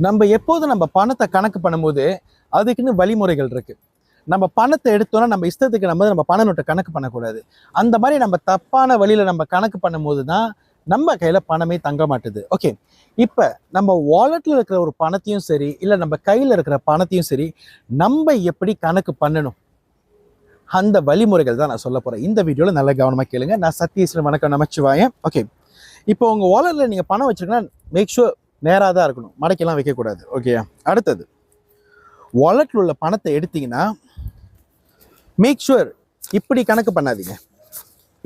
நம்ம எப்போதும் நம்ம பணத்தை கணக்கு பண்ணும்போது அதுக்குன்னு வழிமுறைகள் இருக்கு. நம்ம பணத்தை எடுத்தோம்னா நம்ம இஷ்டத்துக்கு நம்ம பண நோட்டை கணக்கு பண்ணக்கூடாது. அந்த மாதிரி நம்ம தப்பான வழியில நம்ம கணக்கு பண்ணும்போது தான் நம்ம கையில பணமே தங்க மாட்டுது. ஓகே, இப்போ நம்ம வாலெட்ல இருக்கிற ஒரு பணத்தையும் சரி, இல்லை நம்ம கையில் இருக்கிற பணத்தையும் சரி, நம்ம எப்படி கணக்கு பண்ணணும், அந்த வழிமுறைகள் தான் நான் சொல்ல போறேன். இந்த வீடியோவில் நல்ல கவனமாக கேளுங்க. நான் சத்யேஸ்வரன், வணக்கம், நமச்சிவாயம். ஓகே, இப்போ உங்கள் வாலெட்டில் நீங்கள் பணம் வச்சுருக்கீங்கன்னா மேக் ஷூர் நேராக தான் இருக்கணும், மடக்கெல்லாம் வைக்கக்கூடாது. ஓகே, அடுத்தது வாலெட்டில் உள்ள பணத்தை எடுத்தீங்கன்னா மேக் ஷூர் இப்படி கணக்கு பண்ணாதீங்க.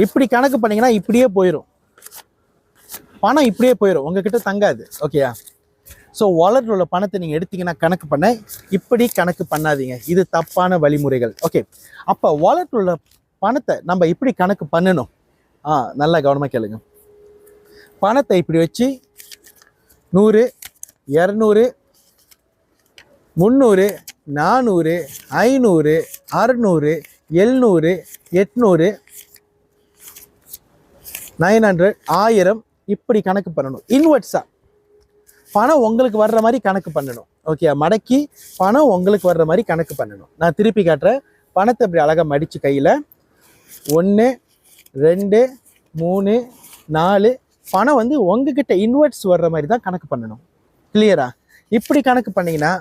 இப்படி கணக்கு பண்ணீங்கன்னா இப்படியே போயிடும், பணம் இப்படியே போயிடும், உங்ககிட்ட தங்காது. ஓகேயா? ஸோ வாலெட்டில் உள்ள பணத்தை நீங்கள் எடுத்தீங்கன்னா கணக்கு பண்ண இப்படி கணக்கு பண்ணாதீங்க. இது தப்பான வழிமுறைகள். ஓகே, அப்போ வாலெட்டில் உள்ள பணத்தை நம்ம இப்படி கணக்கு பண்ணணும். நல்லா கவனமாக கேளுங்க. பணத்தை இப்படி வச்சு 100, 200, 300, 400, 500, 600, 700, 800, 900, 1000 இப்படி கணக்கு பண்ணணும். இன்வெர்ட்ஸா பணம் உங்களுக்கு வர்ற மாதிரி கணக்கு பண்ணணும். ஓகே, மடக்கி பணம் உங்களுக்கு வர்ற மாதிரி கணக்கு பண்ணணும். நான் திருப்பி காட்டுறேன். பணத்தை இப்படி அழகாக மடித்து கையில் 1, 2, 3, 4 பணம் வந்து உங்ககிட்ட இன்வெர்ட்ஸ் வர்ற மாதிரி தான் கணக்கு பண்ணணும். கிளியரா? இப்படி கணக்கு பண்ணிங்கன்னா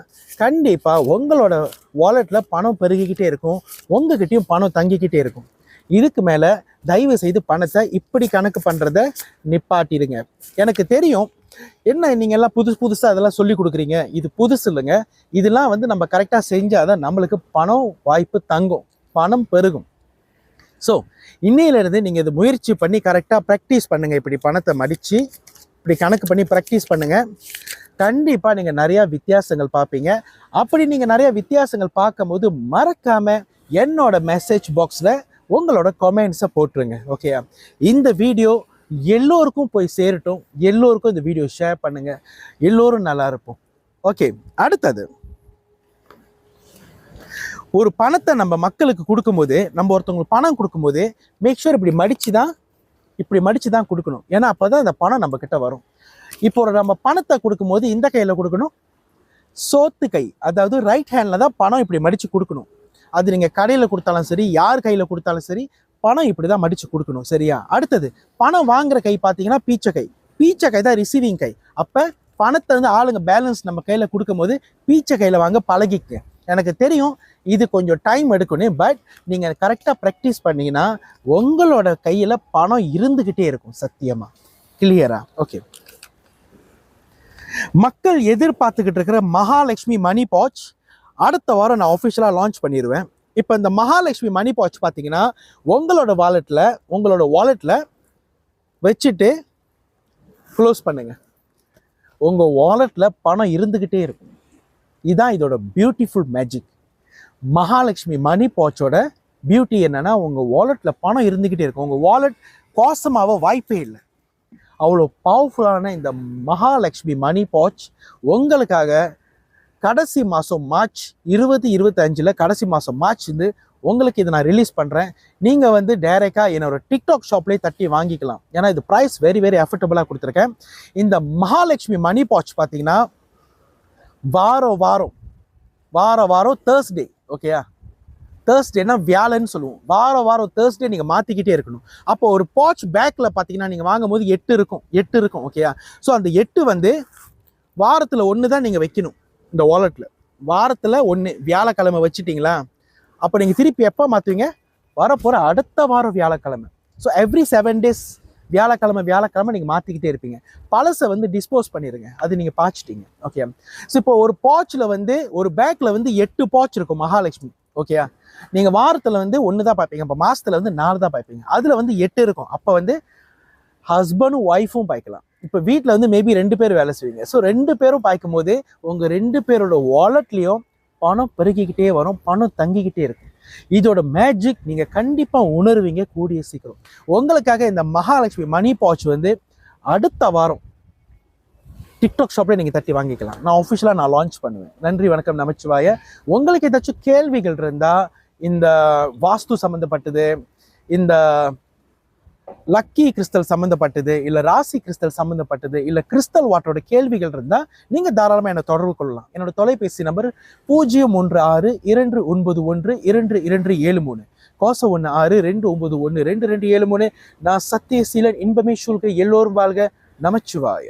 கண்டிப்பாக உங்களோட வாலெட்டில் பணம் பெருகிக்கிட்டே இருக்கும், உங்ககிட்டையும் பணம் தங்கிக்கிட்டே இருக்கும். இதுக்கு மேலே தயவு செய்து பணத்தை இப்படி கணக்கு பண்ணுறத நிப்பாட்டிடுங்க. எனக்கு தெரியும் என்ன நீங்கள் எல்லாம் புதுசாக அதெல்லாம் சொல்லி கொடுக்குறீங்க. இது புதுசு இல்லைங்க. இதெல்லாம் வந்து நம்ம கரெக்டாக செஞ்சால் தான் நம்மளுக்கு பணம் வாய்ப்பு தங்கும், பணம் பெருகும். ஸோ இன்னையிலேருந்து நீங்கள் இது முயற்சி பண்ணி கரெக்டாக ப்ராக்டிஸ் பண்ணுங்கள். இப்படி பணத்தை மடித்து இப்படி கணக்கு பண்ணி ப்ராக்டிஸ் பண்ணுங்கள். கண்டிப்பாக நீங்கள் நிறையா வித்தியாசங்கள் பார்ப்பீங்க. அப்படி நீங்கள் நிறையா வித்தியாசங்கள் பார்க்கும்போது மறக்காமல் என்னோட மெசேஜ் பாக்ஸில் உங்களோட கமெண்ட்ஸை போட்டுருங்க. ஓகேயா? இந்த வீடியோ எல்லோருக்கும் போய் சேரட்டும். எல்லோருக்கும் இந்த வீடியோ ஷேர் பண்ணுங்கள். எல்லோரும் நல்லா இருப்போம். ஓகே, அடுத்தது ஒரு பணத்தை நம்ம மக்களுக்கு கொடுக்கும்போது, நம்ம ஒருத்தவங்களுக்கு பணம் கொடுக்கும்போது மேக் ஷூர் இப்படி மடித்து தான் கொடுக்கணும். ஏன்னா அப்போ தான் அந்த பணம் நம்ம கிட்ட வரும். இப்போ நம்ம பணத்தை கொடுக்கும்போது இந்த கையில் கொடுக்கணும், சோத்து கை, அதாவது ரைட் ஹேண்டில் தான் பணம் இப்படி மடித்து கொடுக்கணும். அது நீங்கள் கடையில் கொடுத்தாலும் சரி, யார் கையில் கொடுத்தாலும் சரி, பணம் இப்படி தான் மடித்து கொடுக்கணும். சரியா? அடுத்தது பணம் வாங்குற கை பார்த்தீங்கன்னா பீச்சை கை தான் ரிசீவிங் கை. அப்போ பணத்தை வந்து ஆளுங்க பேலன்ஸ் நம்ம கையில் கொடுக்கும்போது பீச்சை கையில் வாங்க பழகிக்க. எனக்கு தெரியும் இது கொஞ்சம் டைம் எடுக்கணும், பட் நீங்கள் கரெக்டாக ப்ராக்டிஸ் பண்ணிங்கன்னா உங்களோட கையில் பணம் இருந்துக்கிட்டே இருக்கும். சத்தியமாக. கிளியரா? ஓகே, மக்கள் எதிர்பார்த்துக்கிட்டு இருக்கிற மகாலட்சுமி மணி பாச் அடுத்த வாரம் நான் ஆஃபிஷியலாக லான்ச் பண்ணிடுவேன். இப்போ இந்த மகாலட்சுமி மணி பாச் பார்த்தீங்கன்னா உங்களோட வாலெட்டில் வச்சுட்டு க்ளோஸ் பண்ணுங்க. உங்கள் வாலெட்டில் பணம் இருந்துக்கிட்டே இருக்கும். இதுதான் இதோட பியூட்டிஃபுல் மேஜிக். மகாலட்சுமி மணி பாச்சோட பியூட்டி என்னன்னா உங்கள் வாலெட்டில் பணம் இருந்துக்கிட்டே இருக்கும். உங்கள் வாலெட் கோசமாக வாய்ப்பே இல்லை. அவ்வளோ பவர்ஃபுல்லான இந்த மகாலட்சுமி மணி பாச் உங்களுக்காக கடைசி மாதம் மார்ச் 2025 கடைசி மாதம் மார்ச் உங்களுக்கு இதை நான் ரிலீஸ் பண்ணுறேன். நீங்கள் வந்து டைரெக்டாக என்னோட டிக்டாக் ஷாப்லேயே தட்டி வாங்கிக்கலாம். ஏன்னா இது ப்ரைஸ் வெரி வெரி அஃபோர்டபுளாக கொடுத்துருக்கேன். இந்த மகாலட்சுமி மணி பாச் பார்த்தீங்கன்னா வாரம் தேர்ஸ்டே. ஓகேயா? தேர்ஸ்டேனா வியாழன்னு சொல்லுவோம். வாரம் தேர்ஸ்டே நீங்கள் மாற்றிக்கிட்டே இருக்கணும். அப்போ ஒரு பாச் பேக்கில் பார்த்தீங்கன்னா நீங்கள் வாங்கும் போது 8 இருக்கும். ஓகேயா? ஸோ அந்த 8 வந்து வாரத்தில் 1 தான் நீங்கள் வைக்கணும். இந்த வாலெட்டில் வாரத்தில் 1 வியாழக்கிழமை வச்சுட்டிங்களா, அப்போ நீங்கள் திருப்பி எப்போ மாற்றுவீங்க? வரப்போகிற அடுத்த வாரம் வியாழக்கிழமை. ஸோ எவ்ரி 7 days வியாழக்கிழமை நீங்கள் மாற்றிக்கிட்டே இருப்பீங்க. பழசை வந்து டிஸ்போஸ் பண்ணிடுங்க. அது நீங்கள் பாய்ச்சிட்டீங்க. ஓகே, ஸோ இப்போ ஒரு பாச்சில் வந்து ஒரு பேக்கில் வந்து 8 பாச் இருக்கும் மகாலட்சுமி. ஓகேயா? நீங்கள் வாரத்தில் வந்து 1 தான் பார்ப்பீங்க. இப்போ மாதத்தில் வந்து 4 தான் பார்ப்பீங்க. அதில் வந்து 8 இருக்கும். அப்போ வந்து ஹஸ்பண்டும் ஒய்ஃபும் பாய்க்கலாம். இப்போ வீட்டில் வந்து மேபி 2 பேர் வேலை செய்வீங்க. ஸோ 2 பேரும் பாய்க்கும் போது உங்கள் 2 பேரோட வாலெட்லேயும் பணம் பெருகிக்கிட்டே வரும், பணம் தங்கிக்கிட்டே இருக்கும். இதோட மேஜிக் நீங்கள் கண்டிப்பாக உணர்வீங்க கூடிய சீக்கிரம். உங்களுக்காக இந்த மகாலட்சுமி மணி பாச் வந்து அடுத்த வாரம் டிக்டாக் ஷாப்லேயே நீங்கள் தட்டி வாங்கிக்கலாம். நான் ஆஃபிஷியலாக லான்ச் பண்ணுவேன். நன்றி, வணக்கம், நமச்சிவாய. உங்களுக்கு ஏதாச்சும் கேள்விகள் இருந்தால், இந்த வாஸ்து சம்மந்தப்பட்டது, இந்த லக்கி கிறிஸ்டல் சம்மந்தப்பட்டது, இல்லை ராசி கிறிஸ்டல் சம்மந்தப்பட்டது, இல்லை கிறிஸ்டல் வாட்டரோட கேள்விகள் இருந்தால் நீங்கள் தாராளமாக என்னை தொடர்பு கொள்ளலாம். என்னோட தொலைபேசி நம்பர் 016-291-2273. கோச 16-291-2273. நான் சத்தியசீலன். இன்பமே சூழ்க. எல்லோரும் வாழ்க. நமச்சிவாய.